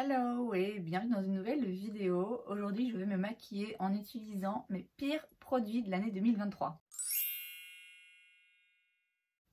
Hello et bienvenue dans une nouvelle vidéo. Aujourd'hui je vais me maquiller en utilisant mes pires produits de l'année 2023.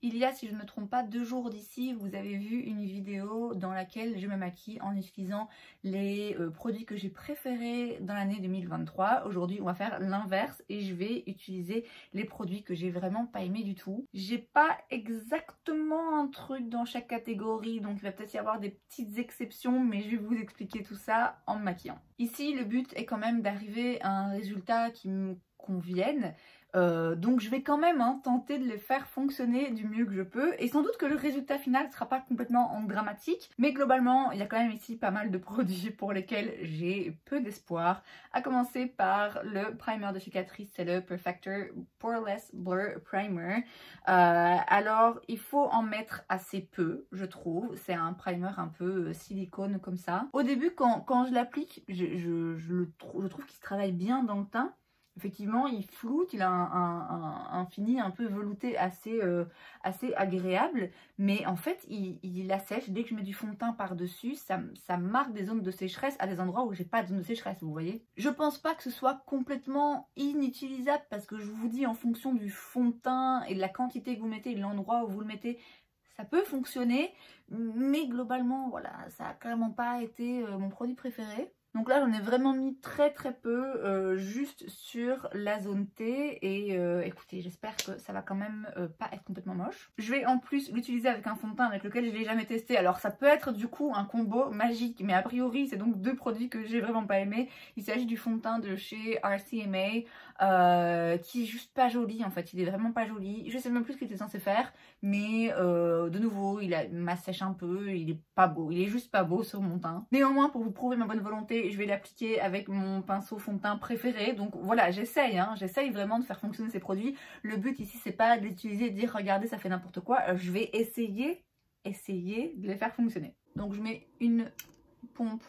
Il y a, si je ne me trompe pas, 2 jours d'ici, vous avez vu une vidéo dans laquelle je me maquille en utilisant les produits que j'ai préférés dans l'année 2023. Aujourd'hui, on va faire l'inverse et je vais utiliser les produits que j'ai vraiment pas aimé du tout. J'ai pas exactement un truc dans chaque catégorie, donc il va peut-être y avoir des petites exceptions, mais je vais vous expliquer tout ça en me maquillant. Ici, le but est quand même d'arriver à un résultat qui me convienne. Donc je vais quand même tenter de les faire fonctionner du mieux que je peux et sans doute que le résultat final ne sera pas complètement dramatique, mais globalement il y a quand même ici pas mal de produits pour lesquels j'ai peu d'espoir, à commencer par le primer de cicatrice, c'est le Perfector Poreless Blur Primer. Alors il faut en mettre assez peu, je trouve. C'est un primer un peu silicone comme ça. Au début quand je l'applique, je trouve qu'il se travaille bien dans le teint. Effectivement, il floute, il a un fini un peu velouté assez agréable, mais en fait, il assèche. Dès que je mets du fond de teint par-dessus, ça marque des zones de sécheresse à des endroits où j'ai pas de zone de sécheresse, vous voyez. Je pense pas que ce soit complètement inutilisable parce que je vous dis, en fonction du fond de teint et de la quantité que vous mettez et de l'endroit où vous le mettez, ça peut fonctionner, mais globalement, voilà, ça a clairement pas été mon produit préféré. Donc là j'en ai vraiment mis très peu, juste sur la zone T et écoutez, j'espère que ça va quand même pas être complètement moche. Je vais en plus l'utiliser avec un fond de teint avec lequel je l'ai jamais testé, alors ça peut être du coup un combo magique, mais a priori c'est donc 2 produits que j'ai vraiment pas aimé. Il s'agit du fond de teint de chez RCMA qui est juste pas joli en fait, il est vraiment pas joli. Je sais même plus ce qu'il était censé faire, mais de nouveau il m'assèche un peu, il est pas beau, il est juste pas beau sur mon teint. Néanmoins, pour vous prouver ma bonne volonté, je vais l'appliquer avec mon pinceau fond de teint préféré. Donc voilà, j'essaye vraiment de faire fonctionner ces produits. Le but ici, c'est pas de les utiliser et de dire regardez, ça fait n'importe quoi. Je vais essayer de les faire fonctionner. Donc je mets une pompe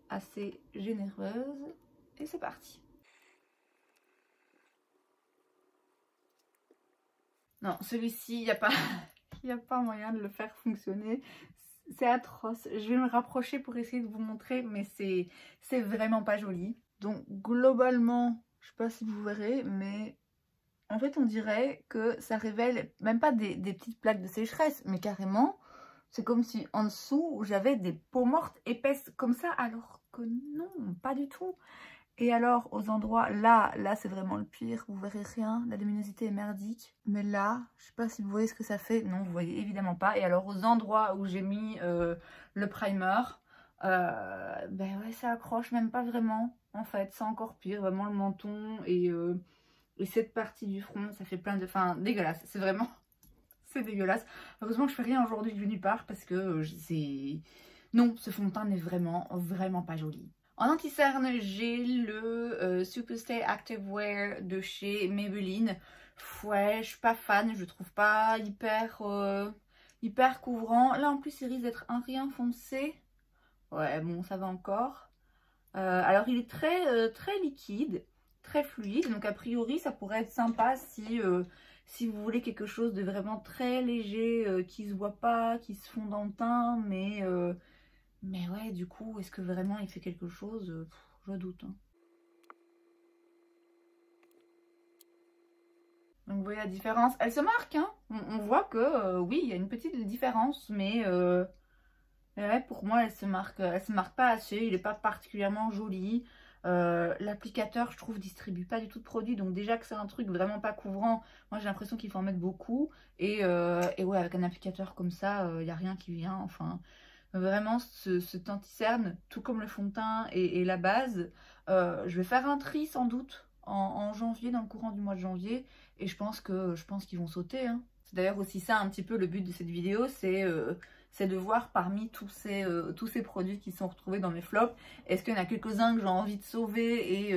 assez généreuse et c'est parti. Non, celui-ci, il n'y a pas il n'y a pas moyen de le faire fonctionner. C'est atroce. Je vais me rapprocher pour essayer de vous montrer, mais c'est vraiment pas joli. Donc globalement, je sais pas si vous verrez, mais en fait on dirait que ça révèle même pas des petites plaques de sécheresse, mais carrément, c'est comme si en dessous j'avais des peaux mortes épaisses comme ça, alors que non, pas du tout. Et alors aux endroits, là c'est vraiment le pire, vous verrez rien, la luminosité est merdique. Mais là, je sais pas si vous voyez ce que ça fait, non vous voyez évidemment pas. Et alors aux endroits où j'ai mis le primer, ben ouais ça accroche même pas vraiment en fait, c'est encore pire, vraiment le menton et cette partie du front, ça fait plein de... Enfin dégueulasse, c'est vraiment... c'est dégueulasse. Heureusement que je fais rien aujourd'hui de nulle part parce que c'est... Non, ce fond de teint n'est vraiment pas joli. En anti-cerne, j'ai le Superstay Active Wear de chez Maybelline. Ouais, je suis pas fan, je le trouve pas hyper couvrant. Là en plus il risque d'être un rien foncé. Ouais, bon ça va encore. Alors il est très liquide, très fluide. Donc a priori ça pourrait être sympa si vous voulez quelque chose de vraiment très léger, qui se voit pas, qui se fond dans le teint, mais ouais, du coup, est-ce que vraiment il fait quelque chose? Je doute. Donc vous voyez la différence, elle se marque, hein. On voit que oui, il y a une petite différence, mais ouais, pour moi elle se marque pas assez, il n'est pas particulièrement joli. L'applicateur, je trouve, distribue pas du tout de produits, donc déjà que c'est un truc vraiment pas couvrant, moi j'ai l'impression qu'il faut en mettre beaucoup. Et ouais, avec un applicateur comme ça, il n'y a rien qui vient, enfin... Vraiment, cet anti-cerne, tout comme le fond de teint et la base, je vais faire un tri sans doute en janvier, dans le courant du mois de janvier, et je pense qu'ils vont sauter, hein. C'est d'ailleurs aussi ça un petit peu le but de cette vidéo, c'est de voir parmi tous ces produits qui sont retrouvés dans mes flops, est-ce qu'il y en a quelques-uns que j'ai envie de sauver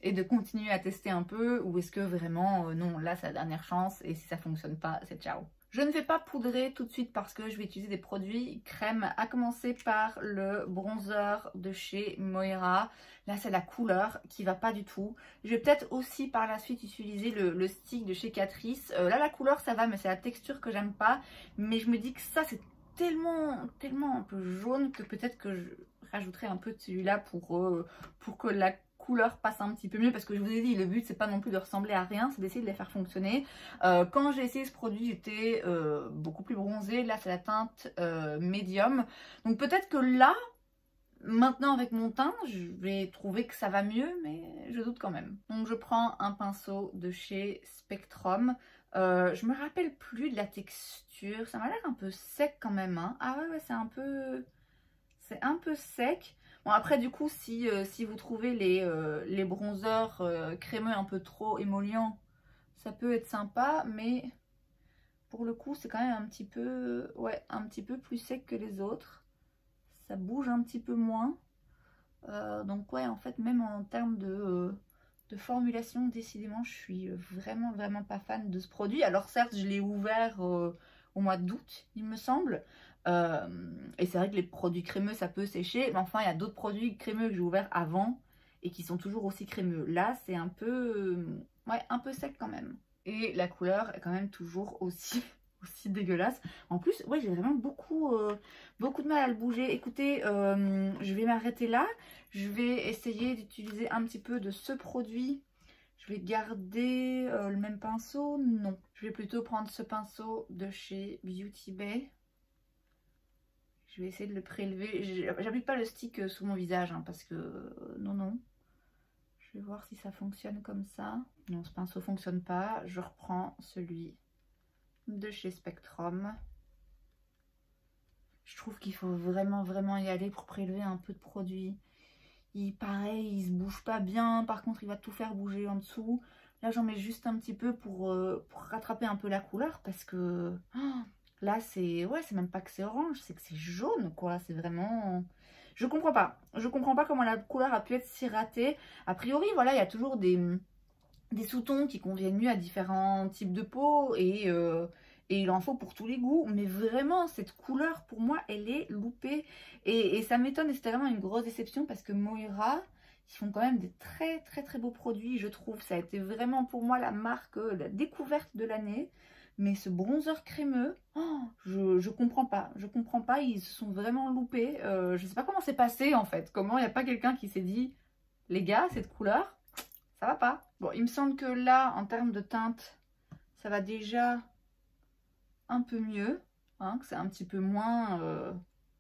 et de continuer à tester un peu, ou est-ce que vraiment, non, là c'est la dernière chance, et si ça fonctionne pas, c'est ciao. Je ne vais pas poudrer tout de suite parce que je vais utiliser des produits crème, à commencer par le bronzer de chez Moira. Là, c'est la couleur qui va pas du tout. Je vais peut-être aussi par la suite utiliser le stick de chez Catrice. Là, la couleur, ça va, mais c'est la texture que j'aime pas. Mais je me dis que ça, c'est tellement un peu jaune que peut-être que rajouterai un peu de celui-là pour que la couleur passe un petit peu mieux, parce que je vous ai dit, le but c'est pas non plus de ressembler à rien, c'est d'essayer de les faire fonctionner. Quand j'ai essayé ce produit, j'étais beaucoup plus bronzée. Là c'est la teinte médium, donc peut-être que là maintenant avec mon teint je vais trouver que ça va mieux, mais je doute quand même. Donc je prends un pinceau de chez Spectrum. Je me rappelle plus de la texture, ça m'a l'air un peu sec quand même, hein. Ah ouais, c'est un peu sec. Bon, après du coup si vous trouvez les bronzers crémeux un peu trop émollients, ça peut être sympa, mais pour le coup c'est quand même un petit peu, ouais, un petit peu plus sec que les autres. Ça bouge un petit peu moins. Donc ouais, en fait, même en termes de formulation, décidément, je suis vraiment pas fan de ce produit. Alors certes, je l'ai ouvert au mois d'août, il me semble. Et c'est vrai que les produits crémeux, ça peut sécher. Mais enfin, il y a d'autres produits crémeux que j'ai ouverts avant et qui sont toujours aussi crémeux. Là, c'est un peu, ouais, un peu sec quand même. Et la couleur est quand même toujours aussi dégueulasse. En plus, ouais, j'ai vraiment beaucoup de mal à le bouger. Écoutez, je vais m'arrêter là. Je vais essayer d'utiliser un petit peu de ce produit. Je vais garder le même pinceau. Non, je vais plutôt prendre ce pinceau de chez Beauty Bay. Je vais essayer de le prélever. J'applique pas le stick sous mon visage, hein, parce que non. Je vais voir si ça fonctionne comme ça. Non, ce pinceau fonctionne pas. Je reprends celui de chez Spectrum. Je trouve qu'il faut vraiment y aller pour prélever un peu de produit. Pareil, il se bouge pas bien. Par contre, il va tout faire bouger en dessous. Là, j'en mets juste un petit peu pour rattraper un peu la couleur, parce que là, c'est même pas que c'est orange, c'est que c'est jaune, quoi. C'est vraiment... Je comprends pas. Je comprends pas comment la couleur a pu être si ratée. A priori, voilà, il y a toujours des sous-tons qui conviennent mieux à différents types de peau, et il en faut pour tous les goûts. Mais vraiment, cette couleur, pour moi, elle est loupée. Et ça m'étonne, et c'était vraiment une grosse déception, parce que Moira, ils font quand même des très beaux produits, je trouve. Ça a été vraiment pour moi la marque, la découverte de l'année. Mais ce bronzer crémeux, oh, je comprends pas. Je comprends pas, ils se sont vraiment loupés. Je sais pas comment c'est passé en fait. Comment il n'y a pas quelqu'un qui s'est dit, les gars, cette couleur, ça va pas. Bon, il me semble que là, en termes de teinte, ça va déjà un peu mieux, hein, que c'est un petit peu moins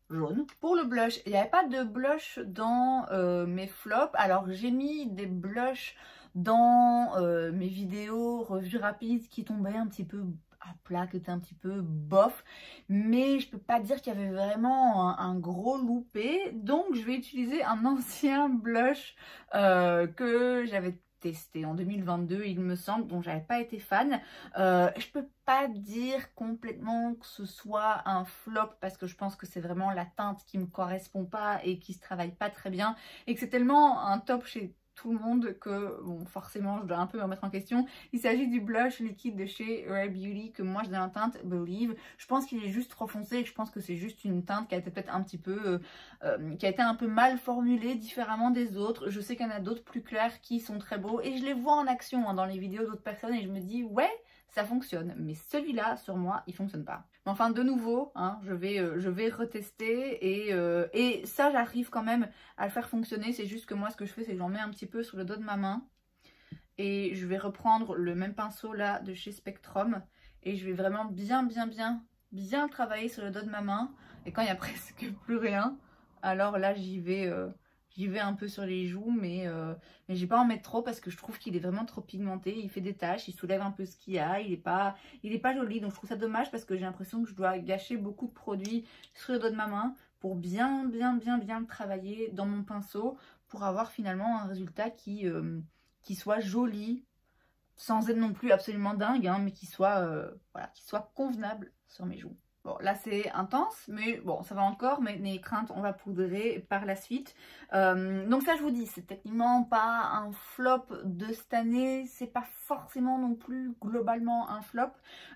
jaune. Pour le blush, il n'y avait pas de blush dans mes flops. Alors, j'ai mis des blushs dans mes vidéos revues rapides qui tombaient un petit peu à plat, qui étaient un petit peu bof. Mais je peux pas dire qu'il y avait vraiment un gros loupé. Donc, je vais utiliser un ancien blush que j'avais testé en 2022, il me semble, dont j'avais pas été fan. Je peux pas dire complètement que ce soit un flop, parce que je pense que c'est vraiment la teinte qui me correspond pas et qui se travaille pas très bien, et que c'est tellement un top chez tout le monde que, bon, forcément je dois un peu me remettre en question. Il s'agit du blush liquide de chez Rare Beauty que moi j'ai dans la teinte Believe. Je pense qu'il est juste trop foncé, et je pense que c'est juste une teinte qui a été peut-être un petit peu qui a été un peu mal formulée, différemment des autres. Je sais qu'il y en a d'autres plus clairs qui sont très beaux, et je les vois en action, hein, dans les vidéos d'autres personnes, et je me dis ouais, ça fonctionne, mais celui-là sur moi il fonctionne pas. Mais enfin, de nouveau, hein, je vais retester, et ça j'arrive quand même à le faire fonctionner. C'est juste que moi ce que je fais, c'est que j'en mets un petit peu sur le dos de ma main, et je vais reprendre le même pinceau là de chez Spectrum, et je vais vraiment bien travailler sur le dos de ma main. Et quand il y a presque plus rien, alors là j'y vais un peu sur les joues, mais je vais pas en mettre trop, parce que je trouve qu'il est vraiment trop pigmenté. Il fait des taches, il soulève un peu ce qu'il y a, il est pas joli. Donc je trouve ça dommage, parce que j'ai l'impression que je dois gâcher beaucoup de produits sur le dos de ma main pour bien le travailler dans mon pinceau, pour avoir finalement un résultat qui soit joli, sans être non plus absolument dingue, hein, mais qui soit voilà, qui soit convenable sur mes joues. Bon, là c'est intense, mais bon, ça va encore. Mes craintes, on va poudrer par la suite. Donc ça, je vous dis, c'est techniquement pas un flop de cette année. C'est pas forcément non plus globalement un flop.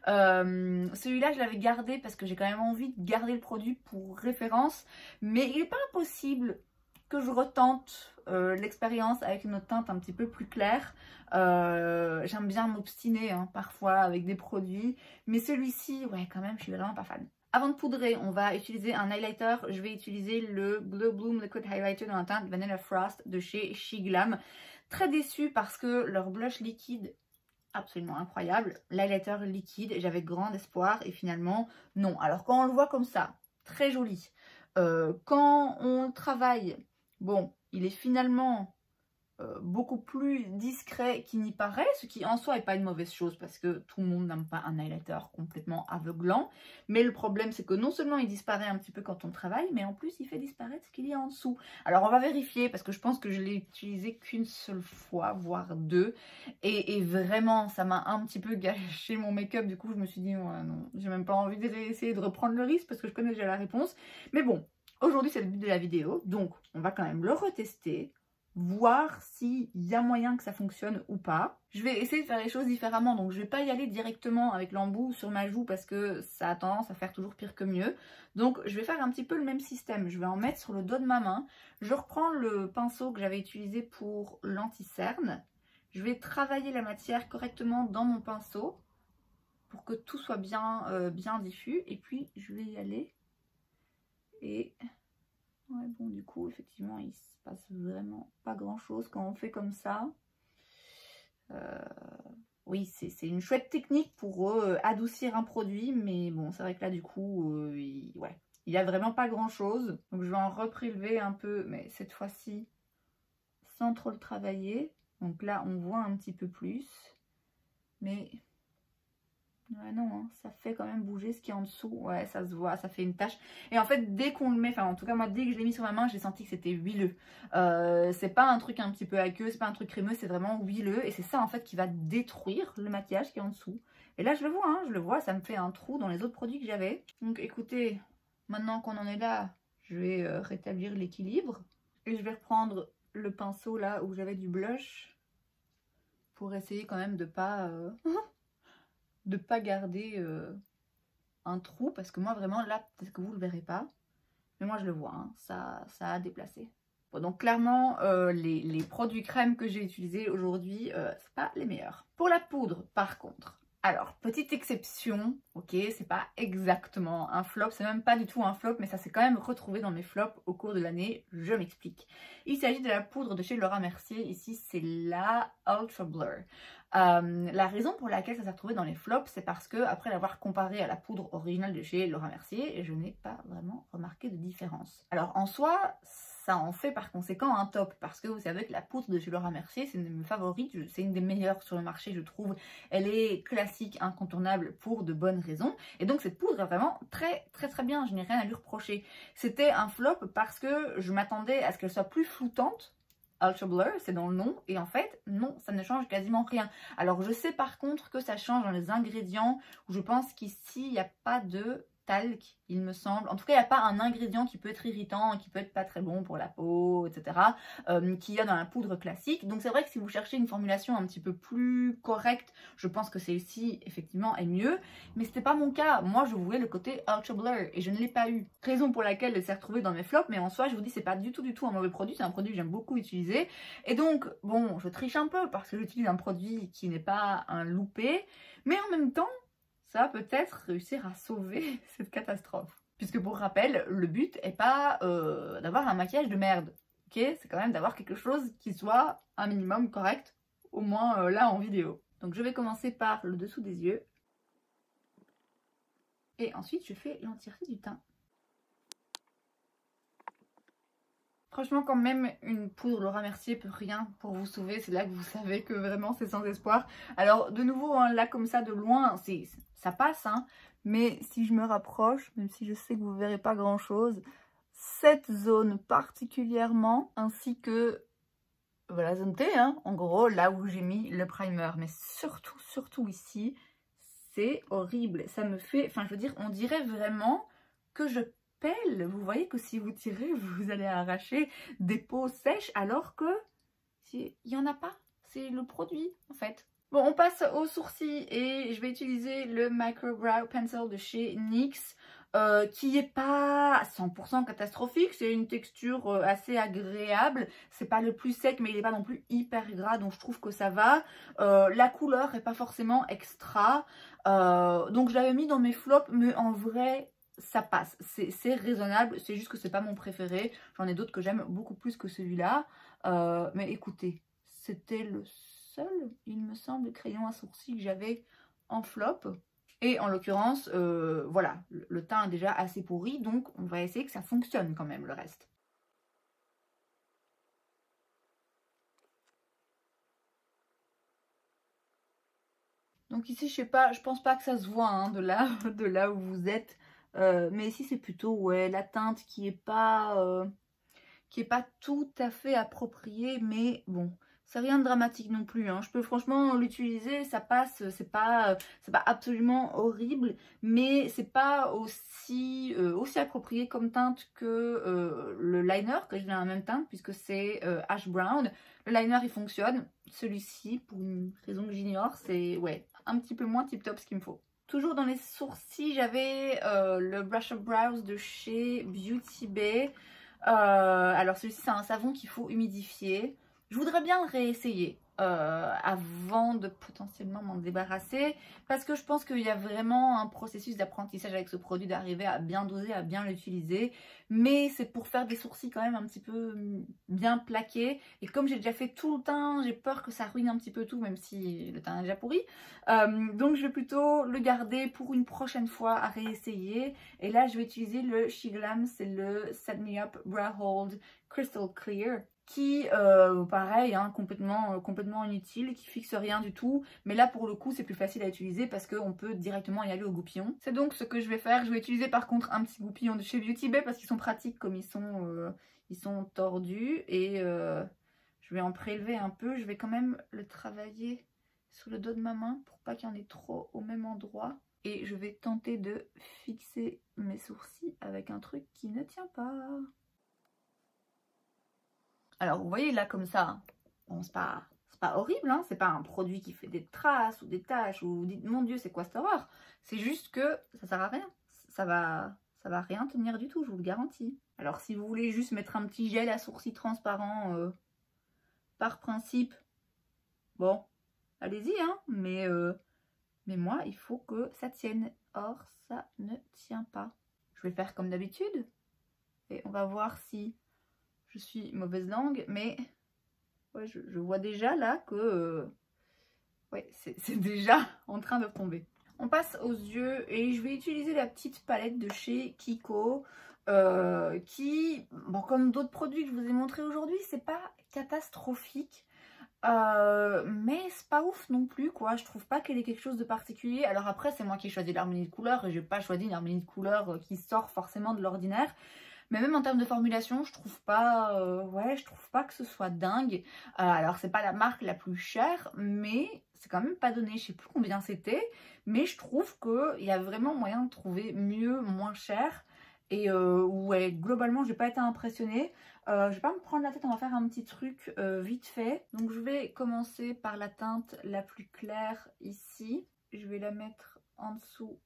Celui-là, je l'avais gardé parce que j'ai quand même envie de garder le produit pour référence. Mais il n'est pas impossible que je retente l'expérience avec une autre teinte un petit peu plus claire. J'aime bien m'obstiner, hein, parfois avec des produits, mais celui-ci, ouais, quand même, je suis vraiment pas fan. Avant de poudrer, on va utiliser un highlighter. Je vais utiliser le Blue Bloom Liquid Highlighter dans la teinte Vanilla Frost de chez She Glam. Très déçue parce que leur blush liquide, absolument incroyable. L'highlighter liquide, j'avais grand espoir et finalement, non. Alors quand on le voit comme ça, très joli. Quand on travaille, bon, il est finalement beaucoup plus discret qu'il n'y paraît, ce qui en soi n'est pas une mauvaise chose parce que tout le monde n'aime pas un highlighter complètement aveuglant, mais le problème c'est que non seulement il disparaît un petit peu quand on travaille, mais en plus il fait disparaître ce qu'il y a en dessous. Alors on va vérifier parce que je pense que je l'ai utilisé qu'une seule fois, voire deux, et vraiment ça m'a un petit peu gâché mon make-up. Du coup je me suis dit ouais, non, j'ai même pas envie d'essayer de reprendre le risque parce que je connais déjà la réponse, mais bon, aujourd'hui c'est le but de la vidéo, donc on va quand même le retester, voir s'il y a moyen que ça fonctionne ou pas. Je vais essayer de faire les choses différemment, donc je vais pas y aller directement avec l'embout sur ma joue parce que ça a tendance à faire toujours pire que mieux. Donc je vais faire un petit peu le même système, je vais en mettre sur le dos de ma main. Je reprends le pinceau que j'avais utilisé pour l'anti-cerne. Je vais travailler la matière correctement dans mon pinceau pour que tout soit bien, bien diffus. Et puis je vais y aller et... ouais, bon, du coup, effectivement, il se passe vraiment pas grand-chose quand on fait comme ça. Oui, c'est une chouette technique pour adoucir un produit, mais bon, c'est vrai que là, du coup, il y a vraiment pas grand-chose. Donc, je vais en reprélever un peu, mais cette fois-ci, sans trop le travailler. Donc là, on voit un petit peu plus, mais... ouais, non, hein, ça fait quand même bouger ce qui est en dessous. Ouais, ça se voit, ça fait une tache. Et en fait, dès qu'on le met, enfin en tout cas moi, dès que je l'ai mis sur ma main, j'ai senti que c'était huileux. C'est pas un truc un petit peu aqueux, c'est pas un truc crémeux, c'est vraiment huileux. Et c'est ça en fait qui va détruire le maquillage qui est en dessous. Et là, je le vois, hein, je le vois, ça me fait un trou dans les autres produits que j'avais. Donc écoutez, maintenant qu'on en est là, je vais rétablir l'équilibre. Et je vais reprendre le pinceau là où j'avais du blush pour essayer quand même de pas... de pas garder un trou, parce que moi vraiment là peut-être que vous le verrez pas, mais moi je le vois, hein, ça a déplacé. Bon, donc clairement les produits crème que j'ai utilisés aujourd'hui c'est pas les meilleurs. Pour la poudre par contre, alors petite exception, ok, c'est pas exactement un flop, c'est même pas du tout un flop, mais ça s'est quand même retrouvé dans mes flops au cours de l'année. Je m'explique. Il s'agit de la poudre de chez Laura Mercier, ici c'est la Ultra Blur. La raison pour laquelle ça s'est retrouvé dans les flops, c'est parce que après l'avoir comparé à la poudre originale de chez Laura Mercier, je n'ai pas vraiment remarqué de différence. Alors en soi, ça en fait par conséquent un top, parce que vous savez que la poudre de chez Laura Mercier, c'est une de mes favorites, c'est une des meilleures sur le marché je trouve. Elle est classique, incontournable pour de bonnes raisons, et donc cette poudre est vraiment très bien, je n'ai rien à lui reprocher. C'était un flop parce que je m'attendais à ce qu'elle soit plus floutante. Ultra Blur, c'est dans le nom, et en fait, non, ça ne change quasiment rien. Alors, je sais par contre que ça change dans les ingrédients, où je pense qu'ici, il n'y a pas de talc, il me semble. En tout cas, il n'y a pas un ingrédient qui peut être irritant, qui peut être pas très bon pour la peau, etc., qu'il y a dans la poudre classique. Donc, c'est vrai que si vous cherchez une formulation un petit peu plus correcte, je pense que celle-ci, effectivement, est mieux. Mais ce n'était pas mon cas. Moi, je voulais le côté Ultra Blur, et je ne l'ai pas eu. Raison pour laquelle elle s'est retrouvée dans mes flops, mais en soi, je vous dis, c'est pas du tout un mauvais produit. C'est un produit que j'aime beaucoup utiliser. Et donc, bon, je triche un peu, parce que j'utilise un produit qui n'est pas un loupé, mais en même temps, ça va peut-être réussir à sauver cette catastrophe. Puisque pour rappel, le but n'est pas d'avoir un maquillage de merde. Ok, c'est quand même d'avoir quelque chose qui soit un minimum correct, au moins là en vidéo. Donc je vais commencer par le dessous des yeux. Et ensuite je fais l'entièreté du teint. Franchement, quand même une poudre Laura Mercier peut rien pour vous sauver, c'est là que vous savez que vraiment c'est sans espoir. Alors de nouveau, hein, là comme ça de loin, ça passe, hein, mais si je me rapproche, même si je sais que vous ne verrez pas grand chose, cette zone particulièrement, ainsi que la zone T, hein, en gros là où j'ai mis le primer, mais surtout ici, c'est horrible. Ça me fait, enfin je veux dire, on dirait vraiment que je pelle. Vous voyez que si vous tirez, vous allez arracher des peaux sèches, alors que il n'y en a pas. C'est le produit en fait. Bon, on passe aux sourcils et je vais utiliser le Micro Brow Pencil de chez NYX. Qui n'est pas 100% catastrophique, c'est une texture assez agréable, c'est pas le plus sec mais il n'est pas non plus hyper gras, donc je trouve que ça va. La couleur n'est pas forcément extra, donc je l'avais mis dans mes flops, mais en vrai ça passe, c'est raisonnable, c'est juste que c'est pas mon préféré. J'en ai d'autres que j'aime beaucoup plus que celui-là. Mais écoutez, c'était le seul, il me semble, crayon à sourcils que j'avais en flop. Et en l'occurrence, voilà, le teint est déjà assez pourri, donc on va essayer que ça fonctionne quand même le reste. Donc ici, je sais pas, je pense pas que ça se voit hein, de là où vous êtes. Mais ici, c'est plutôt ouais, la teinte qui est pas tout à fait appropriée. Mais bon, c'est rien de dramatique non plus. Hein. Je peux franchement l'utiliser, ça passe. C'est pas absolument horrible. Mais c'est pas aussi approprié comme teinte que le liner, que je viens en même teinte, puisque c'est Ash Brown. Le liner, il fonctionne. Celui-ci, pour une raison que j'ignore, c'est ouais, un petit peu moins tip-top ce qu'il me faut. Toujours dans les sourcils, j'avais le Brush Up Brows de chez Beauty Bay. Alors celui-ci, c'est un savon qu'il faut humidifier. Je voudrais bien le réessayer avant de potentiellement m'en débarrasser. Parce que je pense qu'il y a vraiment un processus d'apprentissage avec ce produit, d'arriver à bien doser, à bien l'utiliser. Mais c'est pour faire des sourcils quand même un petit peu bien plaqués. Et comme j'ai déjà fait tout le teint, j'ai peur que ça ruine un petit peu tout, même si le teint est déjà pourri. Donc je vais plutôt le garder pour une prochaine fois à réessayer. Et là je vais utiliser le She Glam, c'est le Set Me Up Brow Hold Crystal Clear. Qui, pareil, hein, complètement inutile, qui fixe rien du tout. Mais là, pour le coup, c'est plus facile à utiliser parce qu'on peut directement y aller au goupillon. C'est donc ce que je vais faire. Je vais utiliser par contre un petit goupillon de chez Beauty Bay parce qu'ils sont pratiques comme ils sont tordus. Et je vais en prélever un peu. Je vais quand même le travailler sur le dos de ma main pour pas qu'il y en ait trop au même endroit. Et je vais tenter de fixer mes sourcils avec un truc qui ne tient pas. Alors vous voyez là comme ça, bon, c'est pas horrible, hein, c'est pas un produit qui fait des traces ou des taches ou vous dites mon dieu c'est quoi cette horreur. C'est juste que ça sert à rien, ça va rien tenir du tout, je vous le garantis. Alors si vous voulez juste mettre un petit gel à sourcils transparent par principe, bon, allez-y hein, mais moi il faut que ça tienne, or ça ne tient pas. Je vais faire comme d'habitude et on va voir si je suis mauvaise langue, mais ouais, je vois déjà là que ouais, c'est déjà en train de tomber. On passe aux yeux et je vais utiliser la petite palette de chez Kiko qui, bon, comme d'autres produits que je vous ai montré aujourd'hui, c'est pas catastrophique. Mais c'est pas ouf non plus quoi, je trouve pas qu'elle ait quelque chose de particulier. Alors après c'est moi qui ai choisi l'harmonie de couleurs et j'ai pas choisi une harmonie de couleurs qui sort forcément de l'ordinaire. Mais même en termes de formulation, je trouve pas, ouais, je trouve pas que ce soit dingue. Alors c'est pas la marque la plus chère, mais c'est quand même pas donné. Je sais plus combien c'était, mais je trouve qu'il y a vraiment moyen de trouver mieux, moins cher. Et ouais, globalement, j'ai pas été impressionnée. Je vais pas me prendre la tête, on va faire un petit truc vite fait. Donc je vais commencer par la teinte la plus claire ici. Je vais la mettre en dessous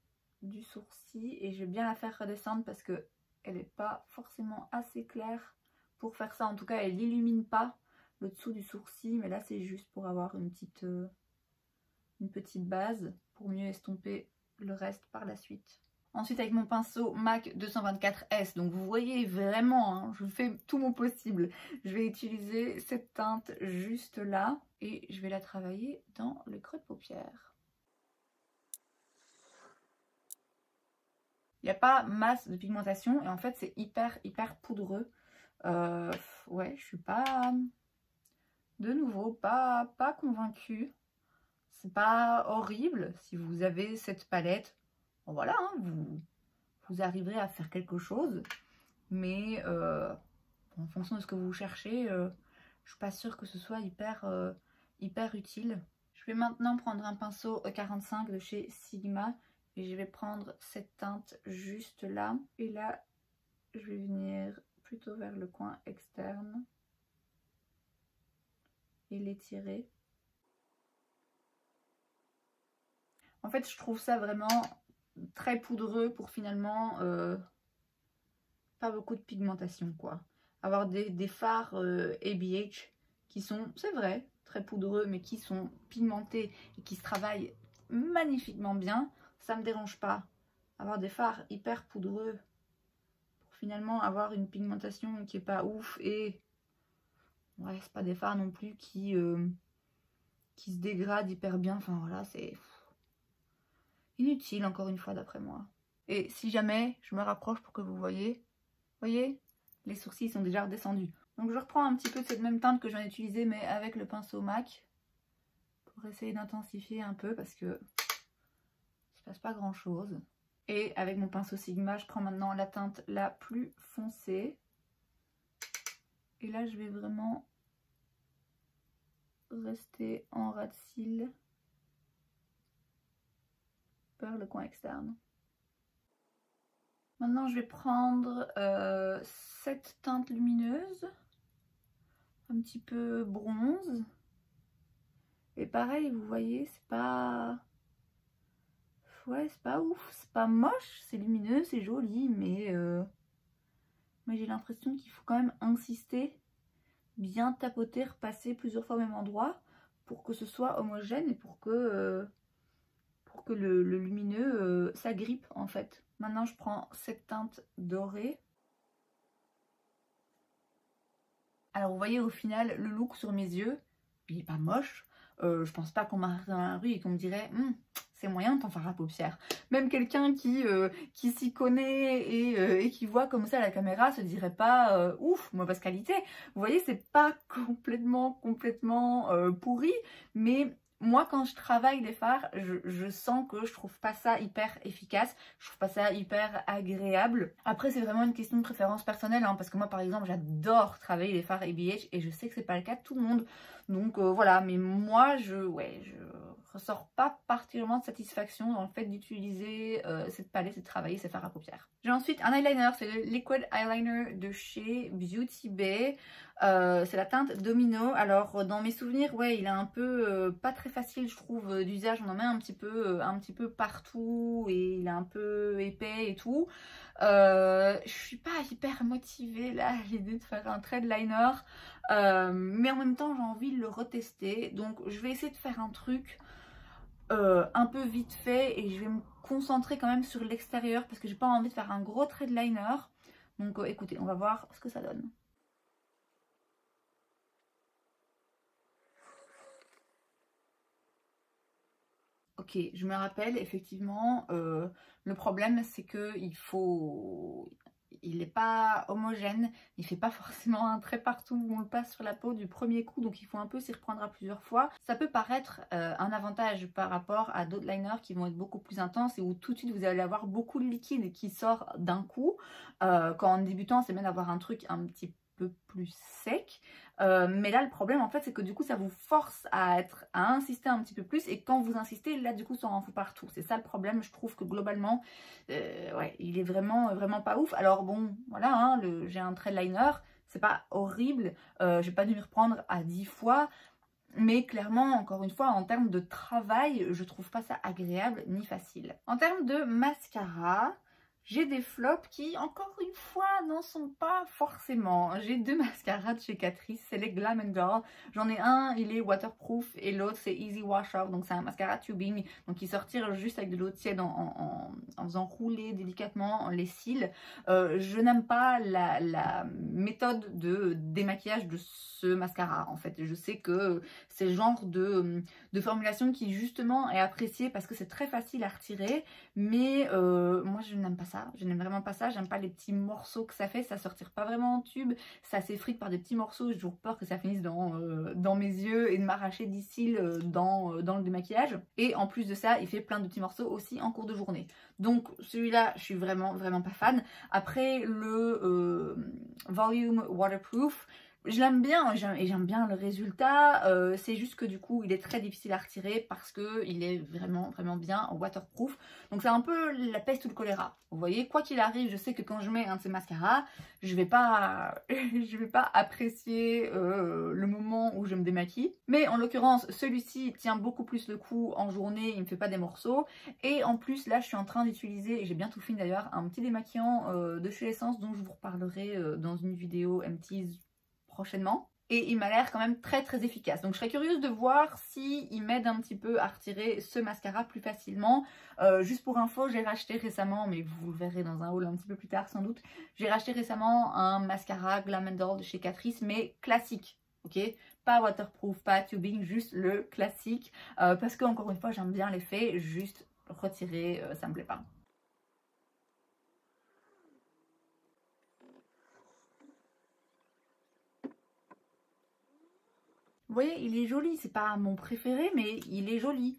du sourcil et je vais bien la faire redescendre parce que elle n'est pas forcément assez claire pour faire ça. En tout cas, elle n'illumine pas le dessous du sourcil. Mais là, c'est juste pour avoir une petite base pour mieux estomper le reste par la suite. Ensuite, avec mon pinceau MAC 224S, donc vous voyez vraiment, hein, je fais tout mon possible. Je vais utiliser cette teinte juste là et je vais la travailler dans le creux de paupière. Il n'y a pas masse de pigmentation et en fait c'est hyper poudreux. Ouais, je suis pas, de nouveau, pas convaincue. C'est pas horrible si vous avez cette palette. Bon, voilà, hein, vous arriverez à faire quelque chose. Mais en fonction de ce que vous cherchez, je suis pas sûre que ce soit hyper utile. Je vais maintenant prendre un pinceau E45 de chez Sigma. Et je vais prendre cette teinte juste là. Et là, je vais venir plutôt vers le coin externe. Et l'étirer. En fait, je trouve ça vraiment très poudreux pour finalement pas beaucoup de pigmentation, quoi. Avoir des fards ABH qui sont, c'est vrai, très poudreux, mais qui sont pigmentés et qui se travaillent magnifiquement bien. Ça me dérange pas avoir des fards hyper poudreux pour finalement avoir une pigmentation qui est pas ouf et ouais, c'est pas des fards non plus qui se dégradent hyper bien. Enfin voilà, c'est inutile encore une fois d'après moi. Et si jamais je me rapproche pour que vous voyez, les sourcils sont déjà redescendus. Donc je reprends un petit peu de cette même teinte que je viens d'utiliser mais avec le pinceau MAC pour essayer d'intensifier un peu parce que il se passe pas grand chose. Et avec mon pinceau Sigma, je prends maintenant la teinte la plus foncée. Et là, je vais vraiment rester en ras de cils vers le coin externe. Maintenant, je vais prendre cette teinte lumineuse, un petit peu bronze. Et pareil, vous voyez, c'est pas... Ouais, c'est pas ouf, c'est pas moche, c'est lumineux, c'est joli, mais j'ai l'impression qu'il faut quand même insister, bien tapoter, repasser plusieurs fois au même endroit pour que ce soit homogène et pour que le lumineux s'agrippe en fait. Maintenant, je prends cette teinte dorée. Alors, vous voyez, au final, le look sur mes yeux, il est pas moche. Je pense pas qu'on m'arrête dans la rue et qu'on me dirait c'est moyen de t'en faire la paupière. Même quelqu'un qui s'y connaît et qui voit comme ça à la caméra se dirait pas ouf, mauvaise qualité. Vous voyez, c'est pas complètement pourri, mais moi quand je travaille les fards, je sens que je trouve pas ça hyper efficace, je trouve pas ça hyper agréable. Après c'est vraiment une question de préférence personnelle, hein, parce que moi par exemple j'adore travailler les fards ABH et je sais que c'est pas le cas de tout le monde. Donc voilà, mais moi je ressors pas particulièrement de satisfaction dans le fait d'utiliser cette palette et de travailler ces fards à paupières. J'ai ensuite un eyeliner, c'est le Liquid Eyeliner de chez Beauty Bay. C'est la teinte Domino. Alors dans mes souvenirs, ouais, il est un peu pas très facile je trouve d'usage. On en met un petit peu partout et il est un peu épais et tout. Je suis pas hyper motivée là à l'idée de faire un thread liner, mais en même temps j'ai envie de le retester. Donc je vais essayer de faire un truc un peu vite fait et je vais me concentrer quand même sur l'extérieur parce que j'ai pas envie de faire un gros thread liner. Donc écoutez, on va voir ce que ça donne. Ok, je me rappelle effectivement, le problème c'est que il n'est pas homogène, il fait pas forcément un trait partout où on le passe sur la peau du premier coup, donc il faut un peu s'y reprendre à plusieurs fois. Ça peut paraître un avantage par rapport à d'autres liners qui vont être beaucoup plus intenses et où tout de suite vous allez avoir beaucoup de liquide qui sort d'un coup. Quand en débutant, c'est bien d'avoir un truc un petit peu plus sec. Mais là le problème en fait c'est que du coup ça vous force à insister un petit peu plus et quand vous insistez là du coup ça en fout partout. C'est ça le problème, je trouve que globalement ouais, il est vraiment pas ouf. Alors bon voilà, hein, j'ai un thread liner, c'est pas horrible, j'ai pas dû m'y reprendre à 10 fois. Mais clairement, encore une fois, en termes de travail, je trouve pas ça agréable ni facile. En termes de mascara, j'ai des flops qui, encore une fois, n'en sont pas forcément. J'ai deux mascaras de chez Catrice, c'est les Glam & Girl. J'en ai un, il est waterproof et l'autre c'est Easy Wash Off. Donc c'est un mascara tubing, donc il sortira juste avec de l'eau tiède en faisant rouler délicatement les cils. Je n'aime pas la méthode de démaquillage de ce mascara en fait. Je sais que c'est le genre de formulation qui justement est appréciée parce que c'est très facile à retirer, mais moi je n'aime pas ça. Je n'aime vraiment pas ça, j'aime pas les petits morceaux que ça fait, ça sortira pas vraiment en tube, ça s'effrite par des petits morceaux, j'ai toujours peur que ça finisse dans mes yeux et de m'arracher des cils dans le démaquillage. Et en plus de ça, il fait plein de petits morceaux aussi en cours de journée. Donc celui-là, je suis vraiment pas fan. Après le Volume Waterproof, je l'aime bien et j'aime bien le résultat, c'est juste que du coup il est très difficile à retirer parce que il est vraiment bien waterproof. Donc c'est un peu la peste ou le choléra. Vous voyez, quoi qu'il arrive, je sais que quand je mets un de ces mascaras, je vais pas apprécier le moment où je me démaquille. Mais en l'occurrence, celui-ci tient beaucoup plus le coup en journée, il me fait pas des morceaux. Et en plus là je suis en train d'utiliser, et j'ai bientôt fini d'ailleurs, un petit démaquillant de chez Essence dont je vous reparlerai dans une vidéo Empties prochainement. et il m'a l'air quand même très très efficace. Donc je serais curieuse de voir s'il m'aide un petit peu à retirer ce mascara plus facilement. Juste pour info, j'ai racheté récemment, mais vous le verrez dans un haul un petit peu plus tard sans doute, j'ai racheté récemment un mascara Glam D'Or de chez Catrice, mais classique, ok? Pas waterproof, pas tubing, juste le classique, parce que encore une fois j'aime bien l'effet, juste retirer, ça me plaît pas. Vous voyez, il est joli, c'est pas mon préféré, mais il est joli.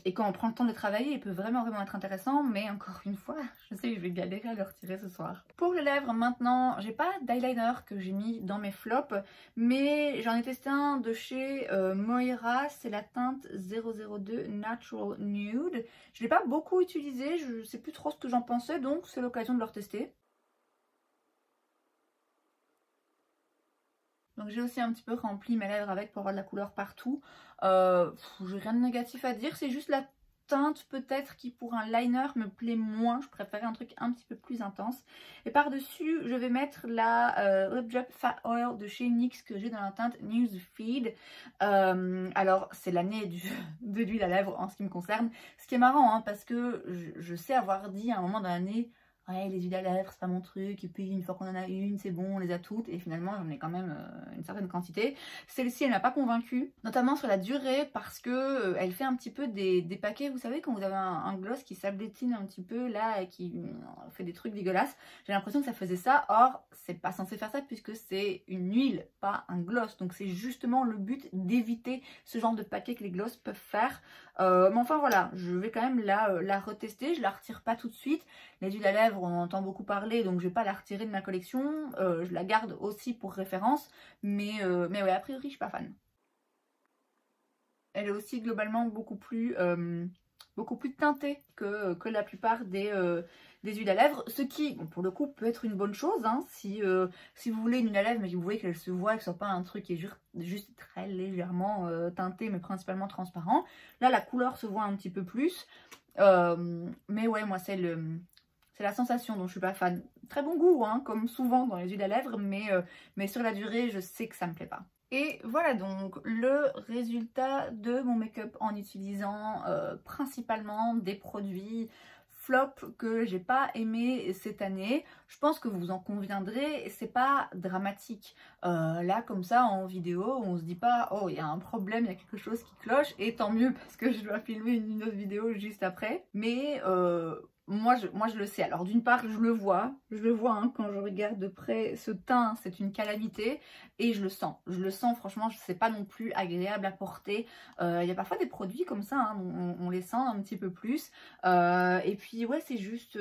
Et quand on prend le temps de le travailler, il peut vraiment être intéressant, mais encore une fois, je sais que je vais galérer à le retirer ce soir. Pour les lèvres maintenant, j'ai pas d'eyeliner que j'ai mis dans mes flops, mais j'en ai testé un de chez Moira, c'est la teinte 002 Natural Nude. Je l'ai pas beaucoup utilisé, je sais plus trop ce que j'en pensais, donc c'est l'occasion de le retester. Donc j'ai aussi un petit peu rempli mes lèvres avec pour avoir de la couleur partout. J'ai rien de négatif à dire, c'est juste la teinte peut-être qui pour un liner me plaît moins. Je préférais un truc un petit peu plus intense. Et par-dessus, je vais mettre la Lip Drop Fat Oil de chez NYX que j'ai dans la teinte Newsfeed. Alors c'est l'année de l'huile à lèvres en ce qui me concerne. Ce qui est marrant hein, parce que je sais avoir dit à un moment dans l'année... Ouais, les huiles à lèvres, c'est pas mon truc, et puis une fois qu'on en a une, c'est bon, on les a toutes, et finalement j'en ai quand même une certaine quantité. Celle-ci, elle m'a pas convaincue, notamment sur la durée, parce que elle fait un petit peu des paquets, vous savez, quand vous avez un gloss qui s'ablétine un petit peu là, et qui fait des trucs dégueulasses, j'ai l'impression que ça faisait ça, or c'est pas censé faire ça, puisque c'est une huile, pas un gloss, donc c'est justement le but d'éviter ce genre de paquet que les gloss peuvent faire. Mais enfin voilà, je vais quand même la retester, je la retire pas tout de suite. Les huiles à lèvres, on en entend beaucoup parler, donc je vais pas la retirer de ma collection. Je la garde aussi pour référence, mais ouais, a priori je suis pas fan. Elle est aussi globalement beaucoup plus teintée que la plupart des huiles à lèvres, ce qui, bon, pour le coup, peut être une bonne chose, hein, si vous voulez une huile à lèvres, mais que vous voulez qu'elle se voit, que ce soit pas un truc qui est juste très légèrement teinté, mais principalement transparent. Là, la couleur se voit un petit peu plus, mais ouais, moi, c'est la sensation dont je suis pas fan. Très bon goût, hein, comme souvent dans les huiles à lèvres, mais sur la durée, je sais que ça me plaît pas. Et voilà donc le résultat de mon make-up en utilisant principalement des produits flop que j'ai pas aimé cette année. Je pense que vous en conviendrez, c'est pas dramatique. Là comme ça en vidéo, on se dit pas oh il y a un problème, il y a quelque chose qui cloche, et tant mieux parce que je dois filmer une autre vidéo juste après. Mais moi je le sais. Alors d'une part je le vois hein, quand je regarde de près ce teint, c'est une calamité, et je le sens franchement, c'est pas non plus agréable à porter. Il y a parfois des produits comme ça, hein, on les sent un petit peu plus, et puis ouais c'est juste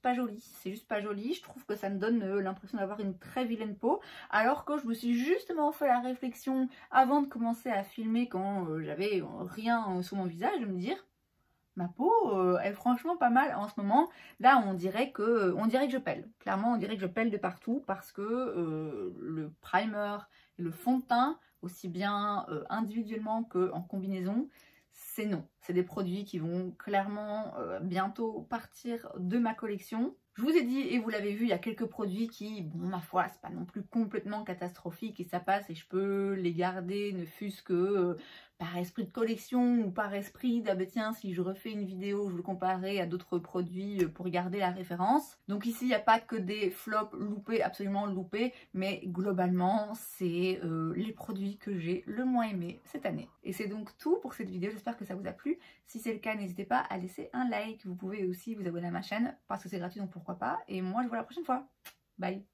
pas joli, je trouve que ça me donne l'impression d'avoir une très vilaine peau, alors que je me suis justement fait la réflexion avant de commencer à filmer quand j'avais rien sur mon visage, de me dire ma peau est franchement pas mal en ce moment. Là on dirait que je pèle. Clairement on dirait que je pèle de partout parce que le primer et le fond de teint, aussi bien individuellement qu'en combinaison, c'est non. C'est des produits qui vont clairement bientôt partir de ma collection. Je vous ai dit, et vous l'avez vu, il y a quelques produits qui, bon ma foi, c'est pas non plus complètement catastrophique et ça passe et je peux les garder, ne fût-ce que par esprit de collection ou par esprit d'ah ben tiens, si je refais une vidéo, je veux comparer à d'autres produits pour garder la référence. Donc ici, il n'y a pas que des flops loupés, absolument loupés, mais globalement, c'est les produits que j'ai le moins aimé cette année. Et c'est donc tout pour cette vidéo, j'espère que ça vous a plu. Si c'est le cas, n'hésitez pas à laisser un like. Vous pouvez aussi vous abonner à ma chaîne parce que c'est gratuit, donc pourquoi pas. Et moi, je vous vois la prochaine fois. Bye!